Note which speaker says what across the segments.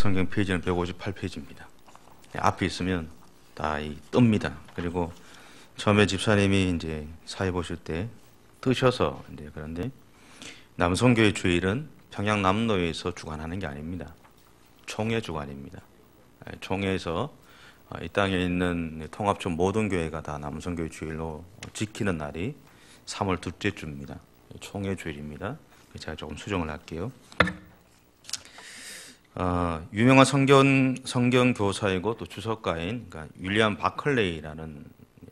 Speaker 1: 성경 페이지는 158페이지입니다. 앞에 있으면 다 뜹니다. 그리고 처음에 집사님이 이제 사회 보실 때 뜨셔서 이제 그런데 남성교회 주일은 평양 남로에서 주관하는 게 아닙니다. 총회 주관입니다. 총회에서 이 땅에 있는 통합촌 모든 교회가 다 남성교회 주일로 지키는 날이 3월 둘째 주입니다. 총회 주일입니다. 제가 조금 수정을 할게요. 유명한 성경 교사이고 또 주석가인 그러니까 윌리엄 바클레이라는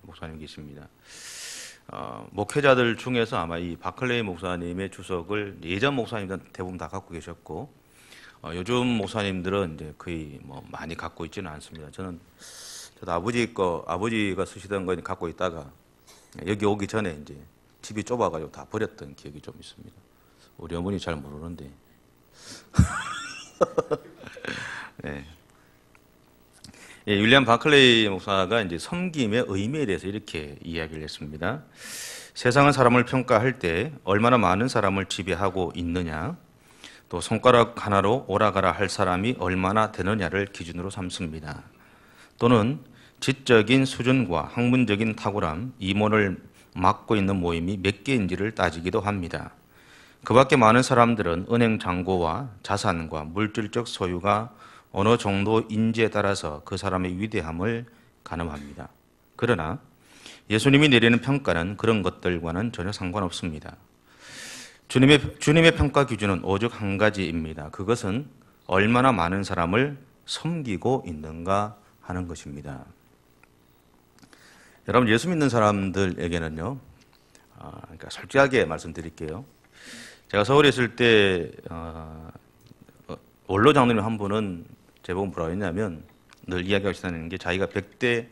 Speaker 1: 목사님이 계십니다. 목회자들 중에서 아마 이 바클레이 목사님의 주석을 예전 목사님들은 대부분 다 갖고 계셨고 요즘 목사님들은 이제 거의 뭐 많이 갖고 있지는 않습니다. 저도 아버지가 쓰시던 거 갖고 있다가 여기 오기 전에 이제 집이 좁아가지고 다 버렸던 기억이 좀 있습니다. 우리 어머니 잘 모르는데. 네. 예, 윌리엄 바클레이 목사가 이제 섬김의 의미에 대해서 이렇게 이야기를 했습니다. 세상은 사람을 평가할 때 얼마나 많은 사람을 지배하고 있느냐, 또 손가락 하나로 오라가라 할 사람이 얼마나 되느냐를 기준으로 삼습니다. 또는 지적인 수준과 학문적인 탁월함, 이론을 맡고 있는 모임이 몇 개인지를 따지기도 합니다. 그 밖에 많은 사람들은 은행 잔고와 자산과 물질적 소유가 어느 정도인지에 따라서 그 사람의 위대함을 가늠합니다. 그러나 예수님이 내리는 평가는 그런 것들과는 전혀 상관없습니다. 주님의 평가 기준은 오직 한 가지입니다. 그것은 얼마나 많은 사람을 섬기고 있는가 하는 것입니다. 여러분, 예수 믿는 사람들에게는요, 그러니까 솔직하게 말씀드릴게요. 제가 서울에 있을 때 원로 장로님 한 분은 제보고 뭐라고 했냐면 늘 이야기하시다는 게 자기가 100대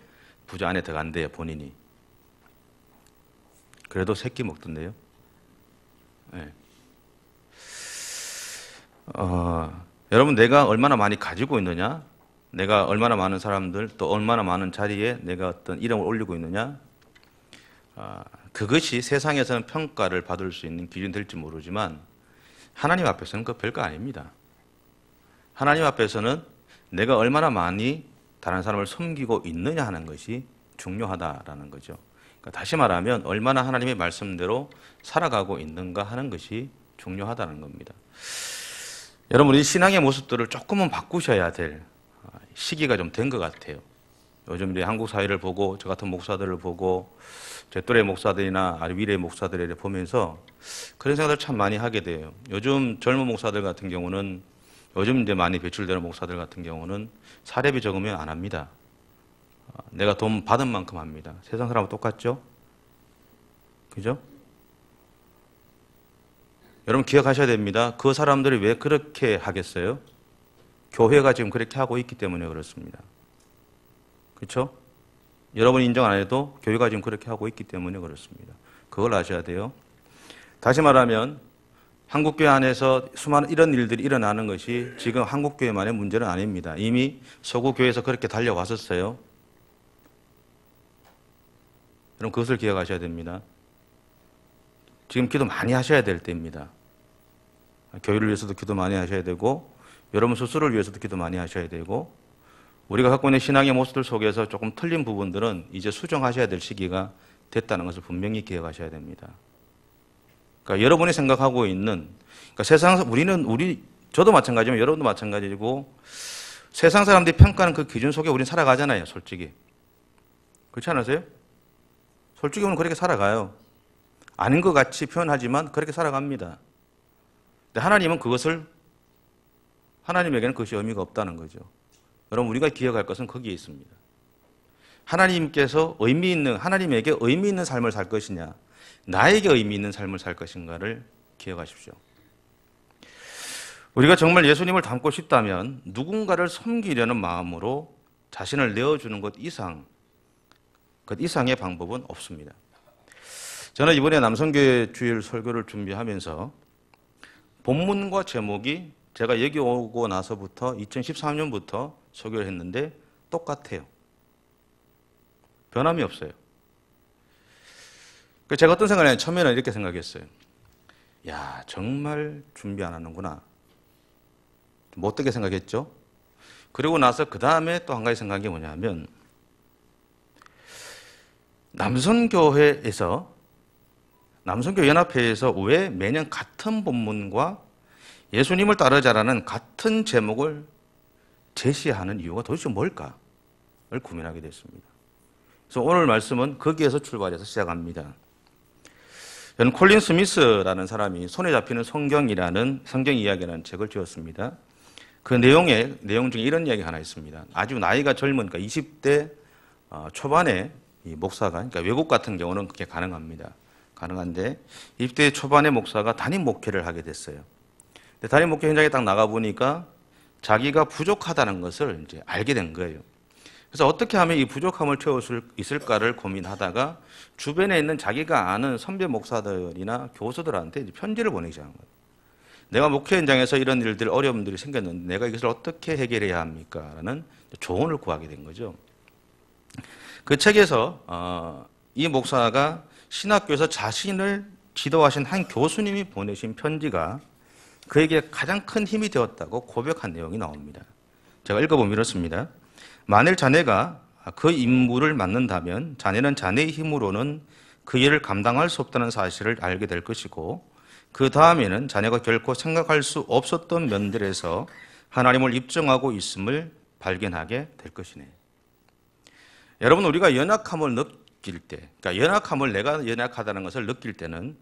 Speaker 1: 부자 안에 들어간대요, 본인이. 그래도 새끼 먹던데요. 네. 여러분, 내가 얼마나 많이 가지고 있느냐, 내가 얼마나 많은 사람들 또 얼마나 많은 자리에 내가 어떤 이름을 올리고 있느냐, 그것이 세상에서는 평가를 받을 수 있는 기준이 될지 모르지만 하나님 앞에서는 그 별거 아닙니다. 하나님 앞에서는 내가 얼마나 많이 다른 사람을 섬기고 있느냐 하는 것이 중요하다라는 거죠. 그러니까 다시 말하면 얼마나 하나님의 말씀대로 살아가고 있는가 하는 것이 중요하다는 겁니다. 여러분, 이 신앙의 모습들을 조금은 바꾸셔야 될 시기가 좀 된 것 같아요. 요즘 이제 한국 사회를 보고 저 같은 목사들을 보고 제 또래 목사들이나 아주 위례 목사들을 보면서 그런 생각을 참 많이 하게 돼요. 요즘 젊은 목사들 같은 경우는 요즘 이제 많이 배출되는 목사들 같은 경우는 사례비 적으면 안 합니다. 내가 돈 받은 만큼 합니다. 세상 사람하고 똑같죠? 그죠? 여러분 기억하셔야 됩니다. 그 사람들이 왜 그렇게 하겠어요? 교회가 지금 그렇게 하고 있기 때문에 그렇습니다. 그렇죠? 여러분 인정 안 해도 교회가 지금 그렇게 하고 있기 때문에 그렇습니다. 그걸 아셔야 돼요. 다시 말하면 한국교회 안에서 수많은 이런 일들이 일어나는 것이 지금 한국교회만의 문제는 아닙니다. 이미 서구교회에서 그렇게 달려왔었어요. 여러분 그것을 기억하셔야 됩니다. 지금 기도 많이 하셔야 될 때입니다. 교회를 위해서도 기도 많이 하셔야 되고 여러분 스스로를 위해서도 기도 많이 하셔야 되고 우리가 갖고 있는 신앙의 모습들 속에서 조금 틀린 부분들은 이제 수정하셔야 될 시기가 됐다는 것을 분명히 기억하셔야 됩니다. 그러니까 여러분이 생각하고 있는 그러니까 세상 저도 마찬가지지만 여러분도 마찬가지고 세상 사람들이 평가하는 그 기준 속에 우리는 살아가잖아요, 솔직히. 그렇지 않으세요? 솔직히 우리는 그렇게 살아가요. 아닌 것 같이 표현하지만 그렇게 살아갑니다. 근데 하나님에게는 그것이 의미가 없다는 거죠. 여러분 우리가 기억할 것은 거기에 있습니다. 하나님에게 의미 있는 삶을 살 것이냐, 나에게 의미 있는 삶을 살 것인가를 기억하십시오. 우리가 정말 예수님을 닮고 싶다면 누군가를 섬기려는 마음으로 자신을 내어주는 것 이상의 방법은 없습니다. 저는 이번에 남성교회 주일 설교를 준비하면서 본문과 제목이 제가 여기 오고 나서부터 2013년부터 설교를 했는데 똑같아요. 변함이 없어요. 제가 어떤 생각을 했냐면 처음에는 이렇게 생각했어요. 야, 정말 준비 안 하는구나. 못되게 생각했죠? 그리고 나서 그 다음에 또 한 가지 생각한 게 뭐냐면, 남선교회 연합회에서 왜 매년 같은 본문과 예수님을 따르자라는 같은 제목을 제시하는 이유가 도대체 뭘까를 고민하게 됐습니다. 그래서 오늘 말씀은 거기에서 출발해서 시작합니다. 저는 콜린 스미스라는 사람이 손에 잡히는 성경이라는 성경 이야기라는 책을 지었습니다. 그 내용 중에 이런 이야기가 하나 있습니다. 아주 나이가 젊은, 그러니까 20대 초반에 이 목사가, 그러니까 외국 같은 경우는 그게 가능합니다. 가능한데 20대 초반의 목사가 담임 목회를 하게 됐어요. 근데 담임 목회 현장에 딱 나가 보니까 자기가 부족하다는 것을 이제 알게 된 거예요. 그래서 어떻게 하면 이 부족함을 채울 수 있을까를 고민하다가 주변에 있는 자기가 아는 선배 목사들이나 교수들한테 이제 편지를 보내기 시작한 거예요. 내가 목회 현장에서 이런 일들, 어려움들이 생겼는데 내가 이것을 어떻게 해결해야 합니까? 라는 조언을 구하게 된 거죠. 그 책에서 이 목사가 신학교에서 자신을 지도하신 한 교수님이 보내신 편지가 그에게 가장 큰 힘이 되었다고 고백한 내용이 나옵니다. 제가 읽어보면 이렇습니다. 만일 자네가 그 임무를 맡는다면 자네는 자네의 힘으로는 그 일을 감당할 수 없다는 사실을 알게 될 것이고, 그 다음에는 자네가 결코 생각할 수 없었던 면들에서 하나님을 입증하고 있음을 발견하게 될 것이네. 여러분, 우리가 연약함을 느낄 때, 그러니까 연약함을 내가 연약하다는 것을 느낄 때는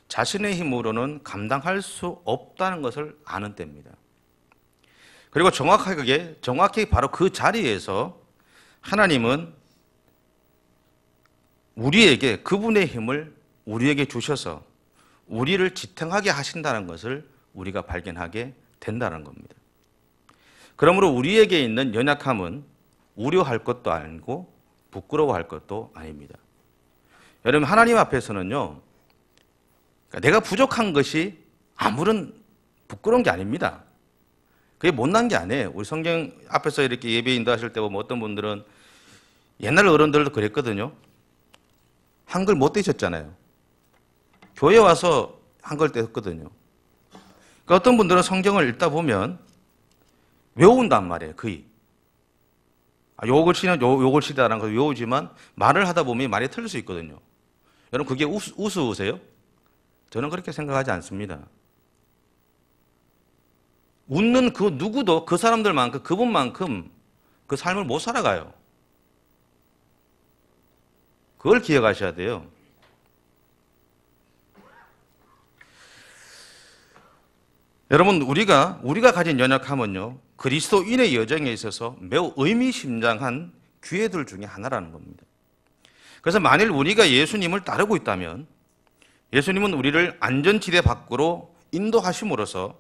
Speaker 1: 자신의 힘으로는 감당할 수 없다는 것을 아는 때입니다. 그리고 정확히 바로 그 자리에서 하나님은 우리에게 그분의 힘을 우리에게 주셔서 우리를 지탱하게 하신다는 것을 우리가 발견하게 된다는 겁니다. 그러므로 우리에게 있는 연약함은 우려할 것도 아니고 부끄러워할 것도 아닙니다. 여러분, 하나님 앞에서는요, 그러니까 내가 부족한 것이 아무런 부끄러운 게 아닙니다. 그게 못난 게 아니에요. 우리 성경 앞에서 이렇게 예배 인도하실 때 보면 어떤 분들은 옛날 어른들도 그랬거든요. 한글 못 떼셨잖아요. 교회 와서 한글 떼었거든요. 그러니까 어떤 분들은 성경을 읽다 보면 외운단 말이에요, 거의. 요 글씨다라는 걸 외우지만 말을 하다 보면 말이 틀릴 수 있거든요. 여러분, 그게 우스우세요? 저는 그렇게 생각하지 않습니다. 웃는 그 누구도 그 사람들만큼, 그분만큼 그 삶을 못 살아가요. 그걸 기억하셔야 돼요. 여러분, 우리가 가진 연약함은요, 그리스도인의 여정에 있어서 매우 의미심장한 기회들 중에 하나라는 겁니다. 그래서 만일 우리가 예수님을 따르고 있다면 예수님은 우리를 안전지대 밖으로 인도하심으로써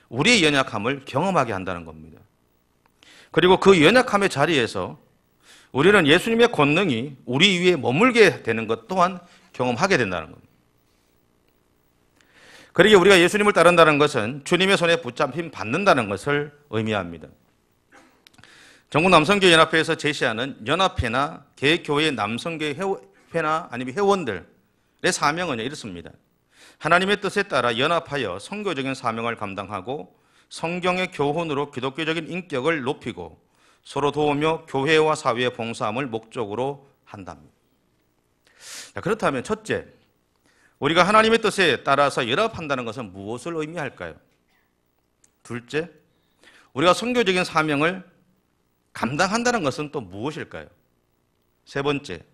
Speaker 1: 우리의 연약함을 경험하게 한다는 겁니다. 그리고 그 연약함의 자리에서 우리는 예수님의 권능이 우리 위에 머물게 되는 것 또한 경험하게 된다는 겁니다. 그러기에 우리가 예수님을 따른다는 것은 주님의 손에 붙잡힘 받는다는 것을 의미합니다. 전국 남성교회 연합회에서 제시하는 연합회나 개교회 남성교회 회나 아니면 회원들의 사명은 이렇습니다. 하나님의 뜻에 따라 연합하여 선교적인 사명을 감당하고 성경의 교훈으로 기독교적인 인격을 높이고 서로 도우며 교회와 사회의 봉사함을 목적으로 한답니다. 그렇다면 첫째, 우리가 하나님의 뜻에 따라서 연합한다는 것은 무엇을 의미할까요? 둘째, 우리가 선교적인 사명을 감당한다는 것은 또 무엇일까요? 세 번째,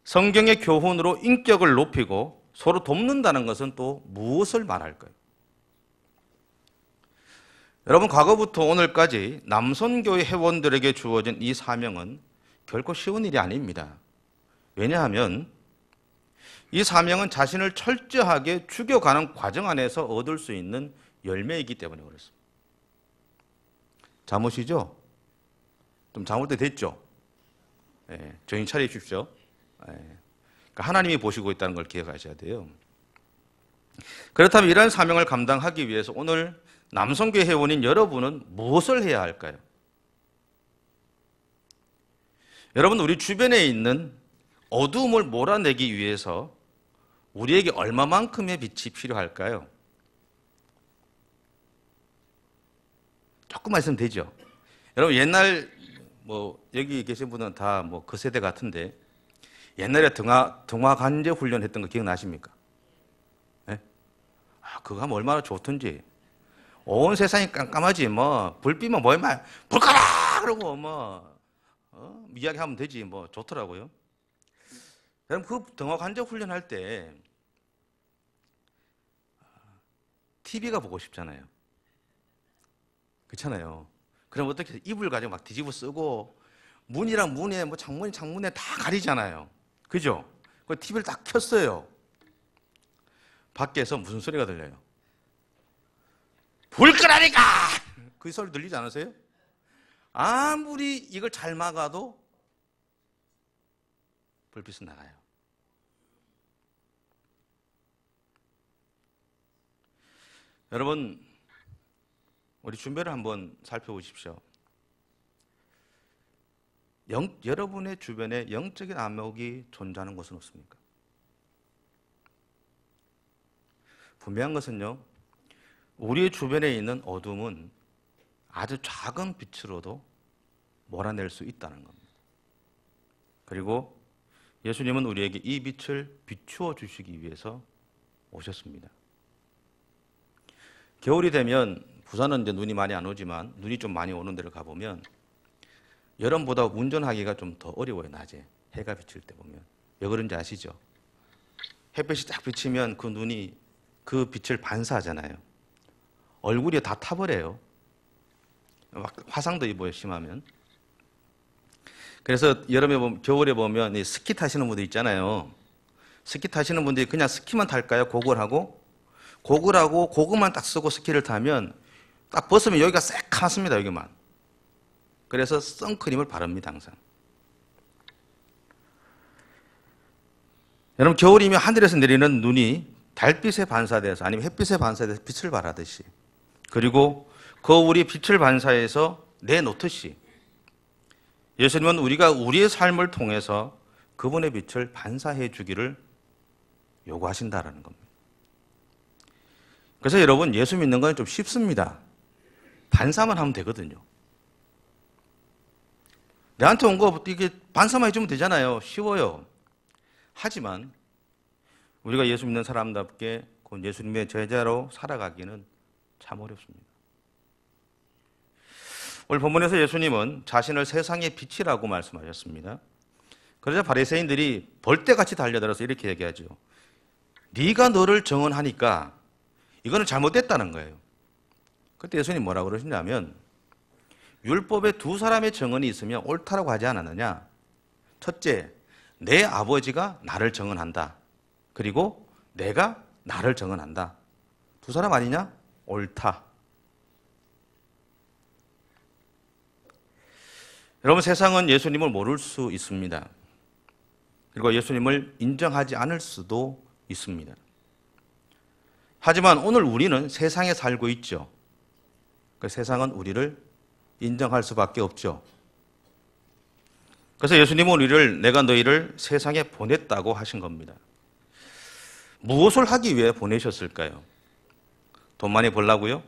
Speaker 1: 성경의 교훈으로 인격을 높이고 서로 돕는다는 것은 또 무엇을 말할까요? 여러분, 과거부터 오늘까지 남선교회 회원들에게 주어진 이 사명은 결코 쉬운 일이 아닙니다. 왜냐하면 이 사명은 자신을 철저하게 죽여가는 과정 안에서 얻을 수 있는 열매이기 때문에 그렇습니다. 잠오시죠? 좀 잠올 때 됐죠? 네, 정신 차리십시오. 네. 그러니까 하나님이 보시고 있다는 걸 기억하셔야 돼요. 그렇다면 이러한 사명을 감당하기 위해서 오늘 남성교회 회원인 여러분은 무엇을 해야 할까요? 여러분, 우리 주변에 있는 어두움을 몰아내기 위해서 우리에게 얼마만큼의 빛이 필요할까요? 조금만 있으면 되죠. 여러분 옛날 뭐 여기 계신 분은 다 뭐 그 세대 같은데 옛날에 등화 관제 훈련 했던 거 기억나십니까? 네? 아, 그거 하면 얼마나 좋던지. 온 세상이 깜깜하지 뭐 불빛만 보이면 불 꺼라 그러고 뭐 이야기하면 되지 뭐 좋더라고요. 여러분 그 등화 관제 훈련할 때 TV가 보고 싶잖아요. 그렇잖아요. 그럼 어떻게 해서 이불 가지고 막 뒤집어 쓰고 문이랑 문에 뭐 창문에 다 가리잖아요. 그죠? 그 TV를 딱 켰어요. 밖에서 무슨 소리가 들려요? 불 끄라니까! 그 소리 들리지 않으세요? 아무리 이걸 잘 막아도 불빛은 나가요. 여러분, 우리 주변을 한번 살펴보십시오. 여러분의 주변에 영적인 암흑이 존재하는 곳은 없습니까? 분명한 것은요, 우리 주변에 있는 어둠은 아주 작은 빛으로도 몰아낼 수 있다는 겁니다. 그리고 예수님은 우리에게 이 빛을 비추어 주시기 위해서 오셨습니다. 겨울이 되면 부산은 이제 눈이 많이 안 오지만 눈이 좀 많이 오는 데를 가보면 여름보다 운전하기가 좀 더 어려워요. 낮에 해가 비칠 때 보면. 왜 그런지 아시죠? 햇빛이 딱 비치면 그 눈이 그 빛을 반사하잖아요. 얼굴이 다 타버려요. 막 화상도 입어요. 심하면. 그래서 여름에 보면, 겨울에 보면 이 스키 타시는 분들 있잖아요. 스키 타시는 분들이 그냥 스키만 탈까요? 고글하고 고글만 딱 쓰고 스키를 타면 딱 벗으면 여기가 새카맣습니다. 여기만. 그래서 선크림을 바릅니다. 항상. 여러분 겨울이면 하늘에서 내리는 눈이 달빛에 반사돼서 아니면 햇빛에 반사돼서 빛을 발하듯이 그리고 거울이 빛을 반사해서 내놓듯이 예수님은 우리가 우리의 삶을 통해서 그분의 빛을 반사해 주기를 요구하신다라는 겁니다. 그래서 여러분 예수 믿는 건 좀 쉽습니다. 반사만 하면 되거든요. 내한테 온 거 이게 반사만 해주면 되잖아요. 쉬워요. 하지만 우리가 예수 믿는 사람답게 예수님의 제자로 살아가기는 참 어렵습니다. 오늘 본문에서 예수님은 자신을 세상의 빛이라고 말씀하셨습니다. 그러자 바리새인들이 벌떼같이 달려들어서 이렇게 얘기하죠. 네가 너를 정언하니까 이거는 잘못됐다는 거예요. 그때 예수님이 뭐라고 그러시냐면 율법에 두 사람의 정언이 있으면 옳다라고 하지 않았느냐. 첫째, 내 아버지가 나를 정언한다. 그리고 내가 나를 정언한다. 두 사람 아니냐? 옳다. 여러분 세상은 예수님을 모를 수 있습니다. 그리고 예수님을 인정하지 않을 수도 있습니다. 하지만 오늘 우리는 세상에 살고 있죠. 그 세상은 우리를 인정할 수밖에 없죠. 그래서 예수님은 내가 너희를 세상에 보냈다고 하신 겁니다. 무엇을 하기 위해 보내셨을까요? 돈 많이 벌라고요?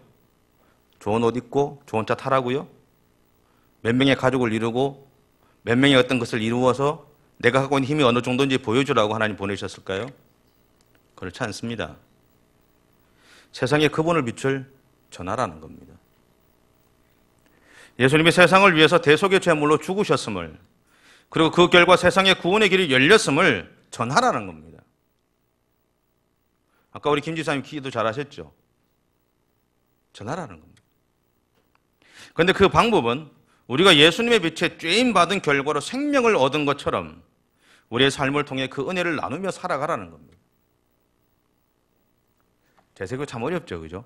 Speaker 1: 좋은 옷 입고 좋은 차 타라고요? 몇 명의 가족을 이루고 몇 명의 어떤 것을 이루어서 내가 갖고 있는 힘이 어느 정도인지 보여주라고 하나님 보내셨을까요? 그렇지 않습니다. 세상에 그분을 빛을 전하라는 겁니다. 예수님이 세상을 위해서 대속의 제물로 죽으셨음을 그리고 그 결과 세상의 구원의 길이 열렸음을 전하라는 겁니다. 아까 우리 김 지사님 기도 잘하셨죠? 전하라는 겁니다. 그런데 그 방법은 우리가 예수님의 빛에 쬐임받은 결과로 생명을 얻은 것처럼 우리의 삶을 통해 그 은혜를 나누며 살아가라는 겁니다. 제 생각에 참 어렵죠, 그죠?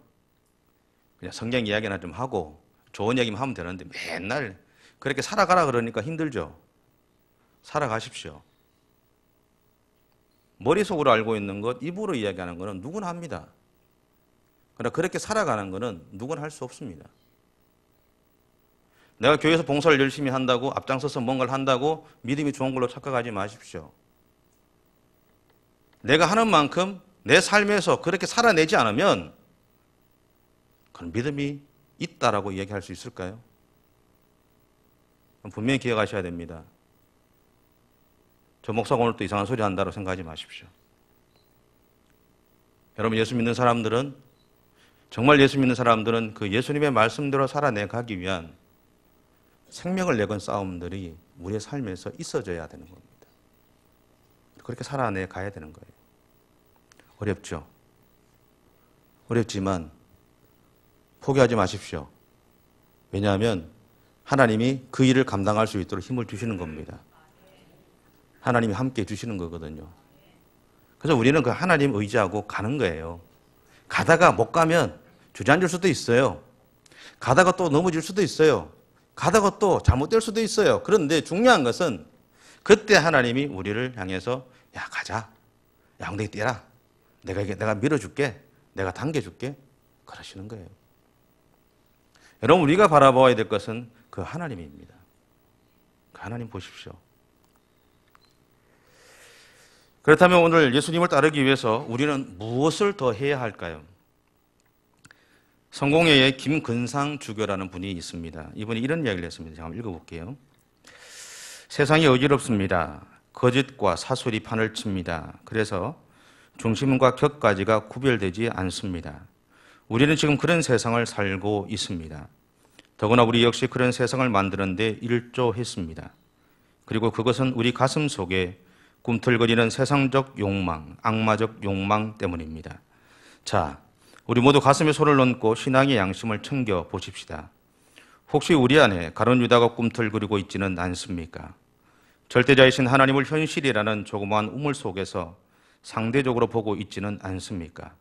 Speaker 1: 그냥 성경 이야기나 좀 하고 좋은 얘기만 하면 되는데 맨날 그렇게 살아가라 그러니까 힘들죠? 살아가십시오. 머릿속으로 알고 있는 것, 입으로 이야기하는 것은 누구나 합니다. 그러나 그렇게 살아가는 것은 누구나 할 수 없습니다. 내가 교회에서 봉사를 열심히 한다고 앞장서서 뭔가를 한다고 믿음이 좋은 걸로 착각하지 마십시오. 내가 하는 만큼 내 삶에서 그렇게 살아내지 않으면 그건 믿음이 있다라고 이야기할 수 있을까요? 분명히 기억하셔야 됩니다. 저 목사가 오늘 또 이상한 소리 한다고 생각하지 마십시오. 여러분, 예수 믿는 사람들은, 정말 예수 믿는 사람들은 그 예수님의 말씀대로 살아내가기 위한 생명을 내건 싸움들이 우리의 삶에서 있어져야 되는 겁니다. 그렇게 살아내 가야 되는 거예요. 어렵죠? 어렵지만 포기하지 마십시오. 왜냐하면 하나님이 그 일을 감당할 수 있도록 힘을 주시는 겁니다. 하나님이 함께 주시는 거거든요. 그래서 우리는 그 하나님 의지하고 가는 거예요. 가다가 못 가면 주저앉을 수도 있어요. 가다가 또 넘어질 수도 있어요. 가다가 또 잘못될 수도 있어요. 그런데 중요한 것은 그때 하나님이 우리를 향해서 야, 가자. 야, 엉덩이 떼라. 내가 밀어줄게. 내가 당겨줄게. 그러시는 거예요. 여러분, 우리가 바라봐야 될 것은 그 하나님입니다. 그 하나님 보십시오. 그렇다면 오늘 예수님을 따르기 위해서 우리는 무엇을 더 해야 할까요? 성공회의 김근상 주교라는 분이 있습니다. 이분이 이런 이야기를 했습니다. 제가 한번 읽어볼게요. 세상이 어지럽습니다. 거짓과 사술이 판을 칩니다. 그래서 중심과 격까지가 구별되지 않습니다. 우리는 지금 그런 세상을 살고 있습니다. 더구나 우리 역시 그런 세상을 만드는 데 일조했습니다. 그리고 그것은 우리 가슴 속에 꿈틀거리는 세상적 욕망, 악마적 욕망 때문입니다. 자, 우리 모두 가슴에 손을 얹고 신앙의 양심을 챙겨 보십시다. 혹시 우리 안에 가룟 유다가 꿈틀거리고 있지는 않습니까? 절대자이신 하나님을 현실이라는 조그마한 우물 속에서 상대적으로 보고 있지는 않습니까?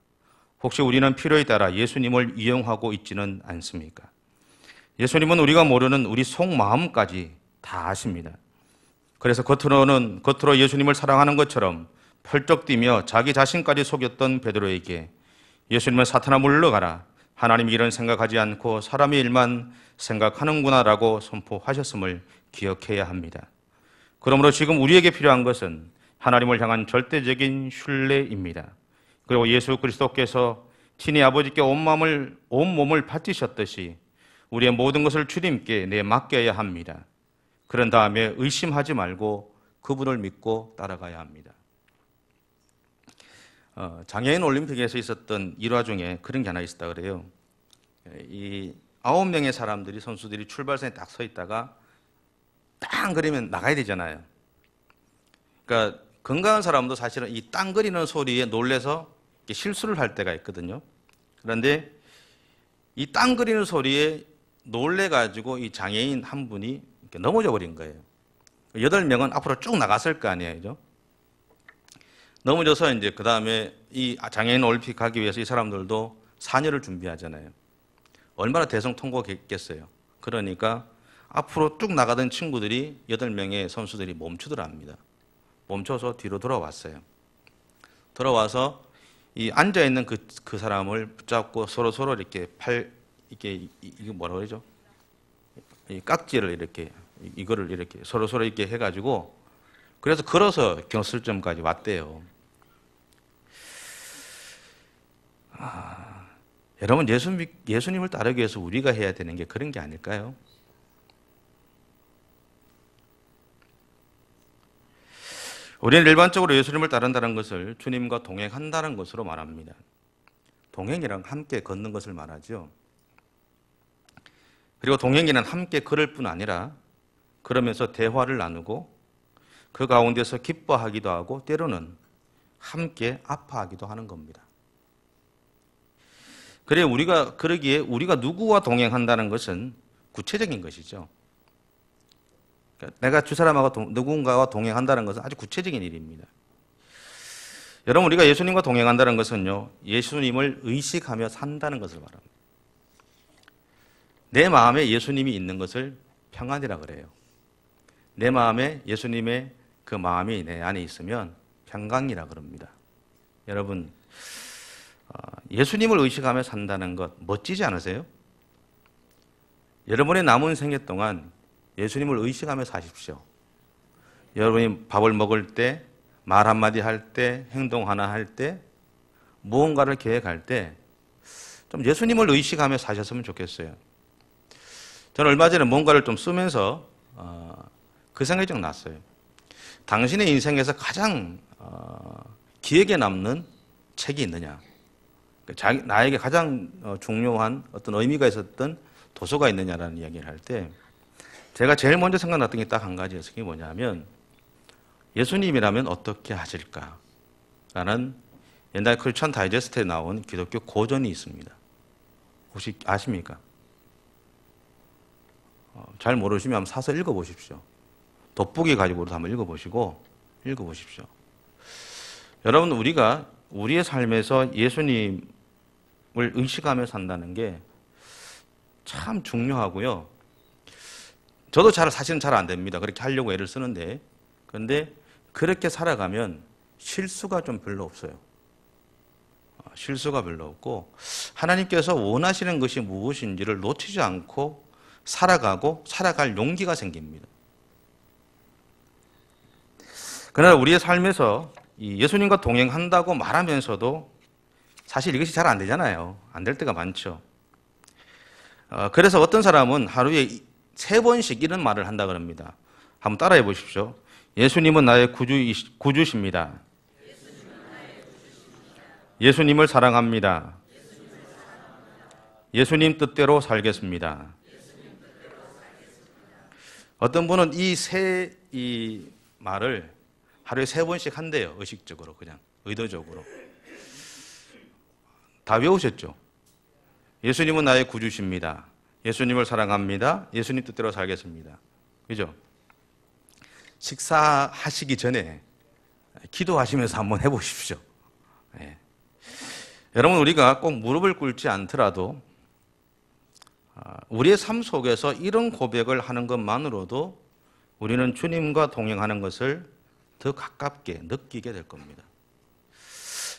Speaker 1: 혹시 우리는 필요에 따라 예수님을 이용하고 있지는 않습니까? 예수님은 우리가 모르는 우리 속마음까지 다 아십니다. 그래서 겉으로 예수님을 사랑하는 것처럼 펄쩍 뛰며 자기 자신까지 속였던 베드로에게 예수님은 사탄아 물러가라. 하나님이 이런 생각하지 않고 사람의 일만 생각하는구나라고 선포하셨음을 기억해야 합니다. 그러므로 지금 우리에게 필요한 것은 하나님을 향한 절대적인 신뢰입니다. 그리고 예수 그리스도께서 친히 아버지께 온 몸을 바치셨듯이 우리의 모든 것을 주님께 내맡겨야 합니다. 그런 다음에 의심하지 말고 그분을 믿고 따라가야 합니다. 장애인 올림픽에서 있었던 일화 중에 그런 게 하나 있었다 그래요. 이 9명의 사람들이, 선수들이 출발선에 딱 서 있다가 땅거리면 나가야 되잖아요. 그러니까 건강한 사람도 사실은 이 땅거리는 소리에 놀래서 실수를 할 때가 있거든요. 그런데 이 땅거리는 소리에 놀래가지고 이 장애인 한 분이 이렇게 넘어져 버린 거예요. 8명은 앞으로 쭉 나갔을 거 아니에요. 그죠? 넘어져서 이제 그 다음에 이 장애인 올림픽 가기 위해서 이 사람들도 4년을 준비하잖아요. 얼마나 대성통곡했겠어요. 그러니까 앞으로 쭉 나가던 친구들이 8명의 선수들이 멈추더랍니다. 멈춰서 뒤로 돌아왔어요. 돌아와서 이 앉아있는 그 사람을 붙잡고 서로 이렇게 이게 뭐라 그러죠? 이 깍지를 이거를 이렇게 서로 이렇게 해가지고 그래서 걸어서 경술점까지 왔대요. 여러분, 예수님을 따르기 위해서 우리가 해야 되는 게 그런 게 아닐까요? 우리는 일반적으로 예수님을 따른다는 것을 주님과 동행한다는 것으로 말합니다. 동행이란 함께 걷는 것을 말하죠. 그리고 동행이란 함께 걸을 뿐 아니라 그러면서 대화를 나누고 그 가운데서 기뻐하기도 하고 때로는 함께 아파하기도 하는 겁니다. 그러기에 우리가 누구와 동행한다는 것은 구체적인 것이죠. 내가 주 사람하고 누군가와 동행한다는 것은 아주 구체적인 일입니다. 여러분, 우리가 예수님과 동행한다는 것은요, 예수님을 의식하며 산다는 것을 말합니다. 내 마음에 예수님이 있는 것을 평안이라 그래요. 내 마음에 예수님의 그 마음이 내 안에 있으면 평강이라 그럽니다. 여러분, 예수님을 의식하며 산다는 것 멋지지 않으세요? 여러분의 남은 생애 동안 예수님을 의식하며 사십시오. 여러분이 밥을 먹을 때, 말 한마디 할 때, 행동 하나 할 때, 무언가를 계획할 때 좀 예수님을 의식하며 사셨으면 좋겠어요. 저는 얼마 전에 뭔가를 좀 쓰면서 그 생각이 좀 났어요. 당신의 인생에서 가장 기억에 남는 책이 있느냐? 나에게 가장 중요한 어떤 의미가 있었던 도서가 있느냐라는 이야기를 할 때 제가 제일 먼저 생각났던 게 딱 한 가지였어요. 그게 뭐냐면 예수님이라면 어떻게 하실까라는 옛날 크리스천 다이제스트에 나온 기독교 고전이 있습니다. 혹시 아십니까? 잘 모르시면 한번 사서 읽어보십시오. 돋보기 가지고도 한번 읽어보십시오. 여러분, 우리가 우리의 삶에서 예수님을 의식하며 산다는 게 참 중요하고요. 저도 사실은 잘 안 됩니다. 그렇게 하려고 애를 쓰는데. 그런데 그렇게 살아가면 실수가 좀 별로 없어요. 실수가 별로 없고 하나님께서 원하시는 것이 무엇인지를 놓치지 않고 살아갈 용기가 생깁니다. 그러나 우리의 삶에서 예수님과 동행한다고 말하면서도 사실 이것이 잘 안 되잖아요. 안 될 때가 많죠. 그래서 어떤 사람은 하루에 3번씩 이런 말을 한다 그럽니다. 한번 따라해 보십시오. 예수님은 나의 구주십니다. 예수님을 사랑합니다. 예수님 뜻대로 살겠습니다. 어떤 분은 이 말을 하루에 3번씩 한대요. 의식적으로, 그냥 의도적으로. 다 외우셨죠? 예수님은 나의 구주십니다. 예수님을 사랑합니다. 예수님 뜻대로 살겠습니다. 그죠? 식사하시기 전에 기도하시면서 한번 해보십시오. 네. 여러분, 우리가 꼭 무릎을 꿇지 않더라도 우리의 삶 속에서 이런 고백을 하는 것만으로도 우리는 주님과 동행하는 것을 더 가깝게 느끼게 될 겁니다.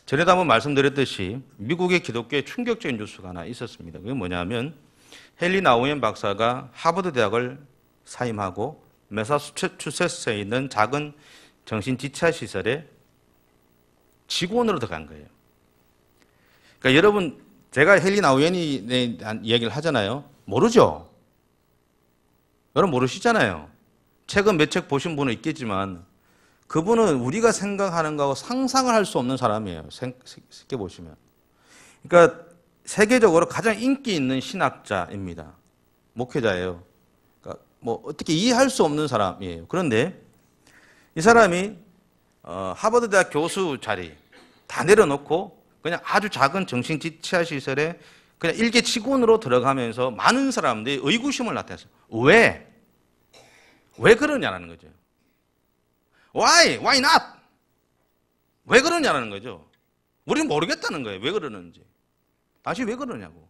Speaker 1: 전에도 한번 말씀드렸듯이 미국의 기독교에 충격적인 뉴스가 하나 있었습니다. 그게 뭐냐면 헨리 나우엔 박사가 하버드 대학을 사임하고 매사추세츠에 있는 작은 정신지체시설에 직원으로 들어간 거예요. 그러니까 여러분, 제가 헨리 나우엔에 대한 이야기를 하잖아요. 모르죠? 여러분 모르시잖아요. 최근 몇 책 보신 분은 있겠지만 그분은 우리가 생각하는 거하고 상상을 할 수 없는 사람이에요. 쉽게 보시면. 그러니까 세계적으로 가장 인기 있는 신학자입니다. 목회자예요. 그러니까 뭐 어떻게 이해할 수 없는 사람이에요. 그런데 이 사람이 하버드 대학 교수 자리 다 내려놓고 그냥 아주 작은 정신지체 시설에 그냥 일개 직원으로 들어가면서 많은 사람들이 의구심을 나타냈어요. 왜? 왜 그러냐는 거죠. Why not? 왜 그러냐는 거죠. 우리는 모르겠다는 거예요. 왜 그러는지. 당신 왜 그러냐고.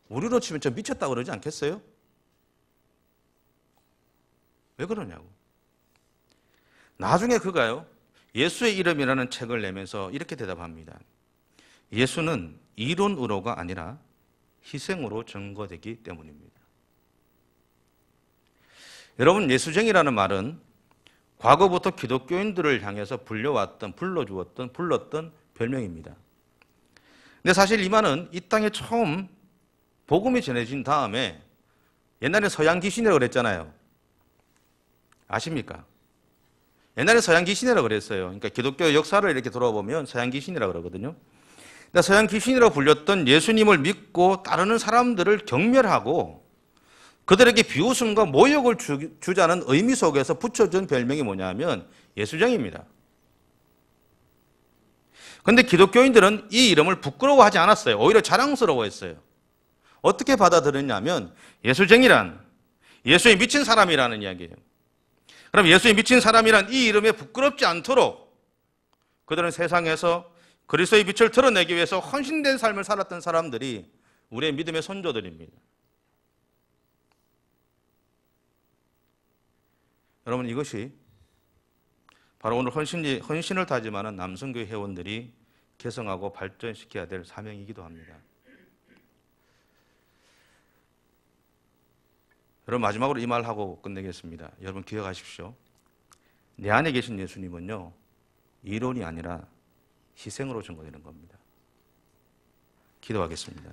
Speaker 1: 우리로 치면 저 미쳤다고 그러지 않겠어요? 왜 그러냐고. 나중에 그가요, 예수의 이름이라는 책을 내면서 이렇게 대답합니다. 예수는 이론으로가 아니라 희생으로 증거되기 때문입니다. 여러분, 예수쟁이라는 말은 과거부터 기독교인들을 향해서 불렀던 별명입니다. 근데 사실 이 말은 이 땅에 처음 복음이 전해진 다음에 옛날에 서양 귀신이라고 그랬잖아요. 아십니까? 옛날에 서양 귀신이라고 그랬어요. 그러니까 기독교 역사를 이렇게 돌아보면 서양 귀신이라고 그러거든요. 그러니까 서양 귀신이라고 불렸던 예수님을 믿고 따르는 사람들을 경멸하고 그들에게 비웃음과 모욕을 주자는 의미 속에서 붙여준 별명이 뭐냐면 예수쟁이입니다. 그런데 기독교인들은 이 이름을 부끄러워하지 않았어요. 오히려 자랑스러워했어요. 어떻게 받아들였냐면 예수쟁이란 예수에 미친 사람이라는 이야기예요. 그럼 예수에 미친 사람이란 이 이름에 부끄럽지 않도록 그들은 세상에서 그리스도의 빛을 드러내기 위해서 헌신된 삶을 살았던 사람들이 우리의 믿음의 선조들입니다. 여러분, 이것이 바로 오늘 헌신을 다짐하는 남성교회 회원들이 개성하고 발전시켜야 될 사명이기도 합니다. 여러분, 마지막으로 이 말하고 끝내겠습니다. 여러분 기억하십시오. 내 안에 계신 예수님은요, 이론이 아니라 희생으로 증거되는 겁니다. 기도하겠습니다.